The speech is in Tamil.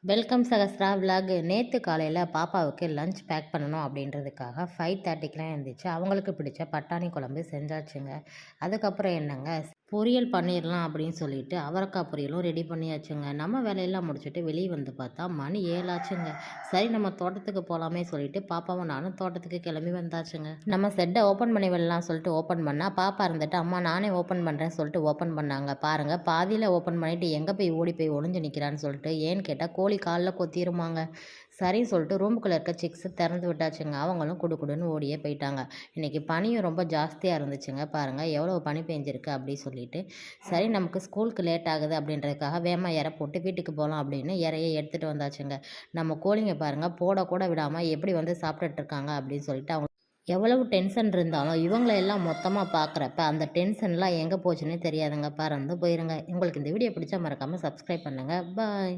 Welcome Sahasra vlog. நேற்று காலையில் பாப்பாவுக்கு லஞ்ச் பேக் பண்ணணும் அப்படின்றதுக்காக 5:30க்கெலாம் எழுந்திரிச்சு அவங்களுக்கு பிடிச்ச பட்டாணி குழம்பு செஞ்சாச்சுங்க. அதுக்கப்புறம் என்னங்க, பொரியல் பண்ணிடலாம் அப்படின்னு சொல்லிட்டு அவரைக்காய் பொரியலும் ரெடி பண்ணியாச்சுங்க. நம்ம வேலையெல்லாம் முடிச்சுட்டு வெளியே வந்து பார்த்தா மணி 7 ஆச்சுங்க. சரி நம்ம தோட்டத்துக்கு போகலாமே சொல்லிட்டு பாப்பாவும் நானும் தோட்டத்துக்கு கிளம்பி வந்தாச்சுங்க. நம்ம செட்டை ஓப்பன் பண்ணி விடலாம் சொல்லிட்டு ஓப்பன் பண்ணால் பாப்பா இருந்துட்டு அம்மா நானே ஓப்பன் பண்ணுறேன்னு சொல்லிட்டு ஓப்பன் பண்ணாங்க. பாருங்கள், பாதியில் ஓப்பன் பண்ணிவிட்டு எங்கே போய் ஓடி போய் ஒளிஞ்சு நிற்கிறான்னு சொல்லிட்டு, ஏன்னு கேட்டால் கோழி காலில் கொத்திருமாங்க. சரின்னு சொல்லிட்டு ரூமுக்குள்ளே இருக்க சிக்ஸை திறந்து விட்டாச்சுங்க. அவங்களும் குடுன்னு ஓடியே போயிட்டாங்க. இன்றைக்கி பனியும் ரொம்ப ஜாஸ்தியாக இருந்துச்சுங்க. பாருங்கள் எவ்வளோ பனி பெஞ்சிருக்கு அப்படி சொல்லிட்டு, சரி நமக்கு ஸ்கூலுக்கு லேட் ஆகுது அப்படின்றதுக்காக வேகமாக இற போட்டு வீட்டுக்கு போகலாம் அப்படின்னு இறைய எடுத்துகிட்டு வந்தாச்சுங்க. நம்ம கோழிங்க பாருங்கள் போட விடாமல் எப்படி வந்து சாப்பிட்டுட்ருக்காங்க அப்படின்னு சொல்லிட்டு அவங்க எவ்வளவு டென்ஷன் இருந்தாலும் இவங்களெல்லாம் மொத்தமாக பார்க்குறப்ப அந்த டென்ஷன்லாம் எங்கே போச்சுன்னே தெரியாதுங்க. பறந்து போயிருங்க. உங்களுக்கு இந்த வீடியோ பிடிச்சா மறக்காமல் சப்ஸ்கிரைப் பண்ணுங்கள். பாய்.